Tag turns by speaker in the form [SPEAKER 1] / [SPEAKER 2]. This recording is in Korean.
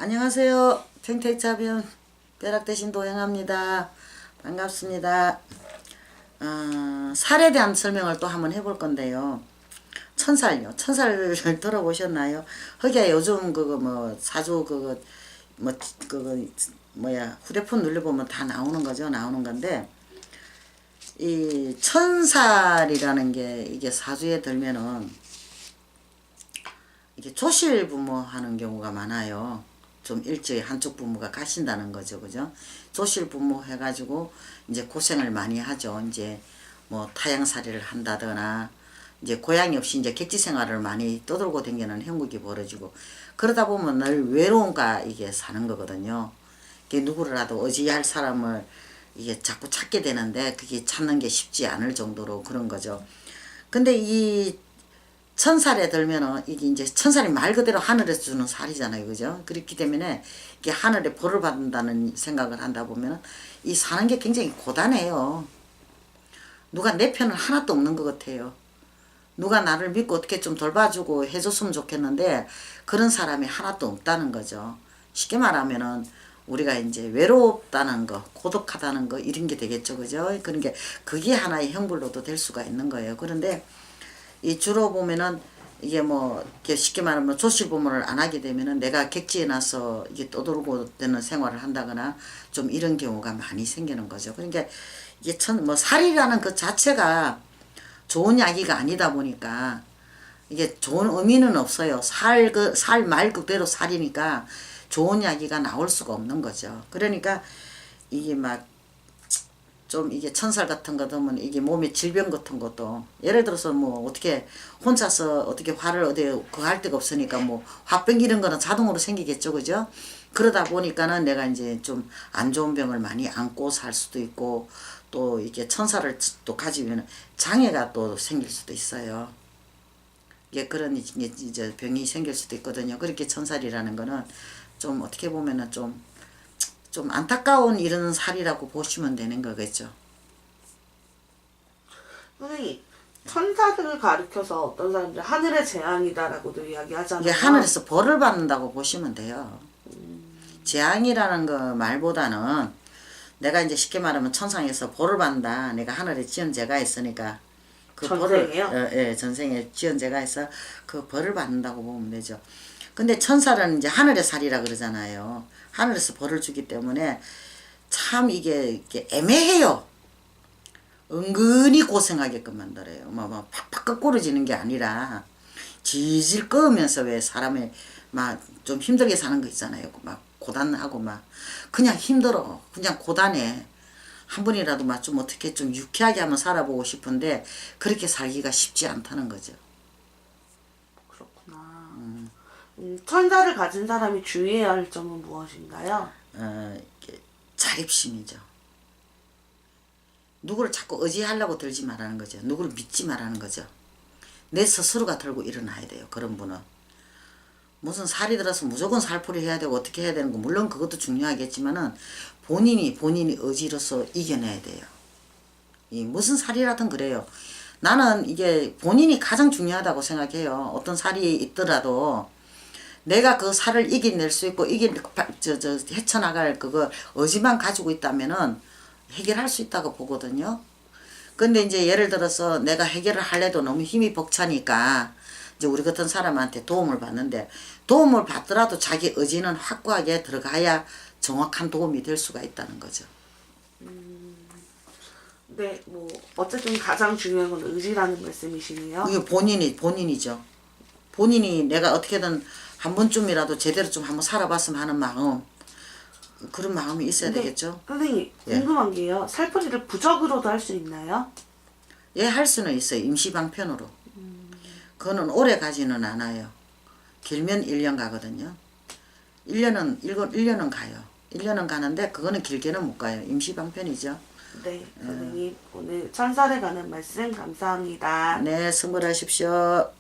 [SPEAKER 1] 안녕하세요. 탱탱차변 벼락 대신 도행합니다. 반갑습니다. 살에 대한 설명을 또 한번 해볼 건데요. 천살요. 천살을 들어보셨나요? 거기에 요즘 그거 뭐 사주 그거 뭐야 휴대폰 눌러보면 다 나오는 거죠. 나오는 건데 이 천살이라는 게 이게 사주에 들면은 이게 조실 부모하는 경우가 많아요. 좀 일찍 한쪽 부모가 가신다는 거죠. 그죠? 조실 부모 해가지고 이제 고생을 많이 하죠. 이제 뭐 타양살이를 한다거나 이제 고향이 없이 이제 객지 생활을 많이 떠돌고 다니는 형국이 벌어지고 그러다 보면 늘 외로움과 이게 사는 거거든요. 이게 누구라도 의지할 사람을 이게 자꾸 찾게 되는데 그게 찾는 게 쉽지 않을 정도로 그런 거죠. 근데 이 천살에 들면은 이게 이제 천살이 말 그대로 하늘에서 주는 살이잖아요. 그죠? 그렇기 때문에 이게 하늘에 벌을 받는다는 생각을 한다 보면은 이 사는 게 굉장히 고단해요. 누가 내 편은 하나도 없는 것 같아요. 누가 나를 믿고 어떻게 좀 돌봐주고 해줬으면 좋겠는데 그런 사람이 하나도 없다는 거죠. 쉽게 말하면은 우리가 이제 외롭다는 거, 고독하다는 거 이런 게 되겠죠. 그죠? 그런 게 그게 하나의 형벌로도 될 수가 있는 거예요. 그런데 이 주로 보면은 이게 뭐 쉽게 말하면 조실 부모를 안 하게 되면은 내가 객지에 나서 이게 떠돌고 되는 생활을 한다거나 좀 이런 경우가 많이 생기는 거죠. 그러니까 이게 뭐 살이라는 그 자체가 좋은 이야기가 아니다 보니까 이게 좋은 의미는 없어요. 살 말 그대로 살이니까 좋은 이야기가 나올 수가 없는 거죠. 그러니까 이게 막 좀 이게 천살 같은 거 보면 이게 몸에 질병 같은 것도 예를 들어서 뭐 어떻게 혼자서 어떻게 화를 어디 그할 데가 없으니까 뭐 화병 이런 거는 자동으로 생기겠죠. 그죠? 그러다 보니까는 내가 이제 좀 안 좋은 병을 많이 안고 살 수도 있고 또 이게 천사를 또 가지면 장애가 또 생길 수도 있어요. 이게 그런 이제 병이 생길 수도 있거든요. 그렇게 천살이라는 거는 좀 어떻게 보면은 좀 안타까운 이런 살이라고 보시면 되는 거겠죠.
[SPEAKER 2] 선생님, 천사들을 가리켜서 어떤 사람들 하늘의 재앙이다라고도 이야기하잖아요.
[SPEAKER 1] 이게 하늘에서 벌을 받는다고 보시면 돼요. 재앙이라는 거 말보다는 내가 이제 쉽게 말하면 천상에서 벌을 받는다. 내가 하늘에 지은 죄가 있으니까 그
[SPEAKER 2] 전생에요?
[SPEAKER 1] 벌을 전생에 지은 죄가 있어 그 벌을 받는다고 보면 되죠. 근데 천사는 이제 하늘의 살이라 그러잖아요. 하늘에서 벌을 주기 때문에 참 이게 애매해요. 은근히 고생하게끔 만들어요. 막 팍팍 거꾸러지는 게 아니라 질질 끄면서 왜 사람이 막 좀 힘들게 사는 거 있잖아요. 막 고단하고 막 그냥 힘들어. 그냥 고단해. 한 번이라도 막 좀 어떻게 좀 유쾌하게 한번 살아보고 싶은데 그렇게 살기가 쉽지 않다는 거죠.
[SPEAKER 2] 그렇구나. 천사를 가진 사람이 주의해야 할 점은 무엇인가요?
[SPEAKER 1] 자립심이죠. 누구를 자꾸 의지하려고 들지 말라는 거죠. 누구를 믿지 말라는 거죠. 내 스스로가 들고 일어나야 돼요. 그런 분은. 무슨 살이 들어서 무조건 살풀이 해야 되고 어떻게 해야 되는 거 물론 그것도 중요하겠지만은 본인이 의지로서 이겨내야 돼요. 이 무슨 살이라든 그래요. 나는 이게 본인이 가장 중요하다고 생각해요. 어떤 살이 있더라도 내가 그 살을 이겨낼 수 있고 헤쳐나갈 그거 의지만 가지고 있다면은 해결할 수 있다고 보거든요. 근데 이제 예를 들어서 내가 해결을 하려도 너무 힘이 벅차니까 이제 우리 같은 사람한테 도움을 받는데 도움을 받더라도 자기 의지는 확고하게 들어가야 정확한 도움이 될 수가 있다는 거죠.
[SPEAKER 2] 네, 뭐 어쨌든 가장 중요한 건 의지라는 말씀이시네요.
[SPEAKER 1] 이게 본인이죠. 본인이 내가 어떻게든 한 번쯤이라도 제대로 좀 한번 살아봤으면 하는 마음, 그런 마음이 있어야 되겠죠.
[SPEAKER 2] 선생님,
[SPEAKER 1] 예.
[SPEAKER 2] 궁금한 게요. 살풀이를 부적으로도 할 수 있나요?
[SPEAKER 1] 예, 할 수는 있어요. 임시방편으로. 그거는 오래 가지는 않아요. 길면 1년 가거든요. 1년은 가요. 1년은 가는데 그거는 길게는 못 가요. 임시방편이죠.
[SPEAKER 2] 네, 선생님 오늘 천사에 관한 말씀 감사합니다.
[SPEAKER 1] 네, 선물하십시오.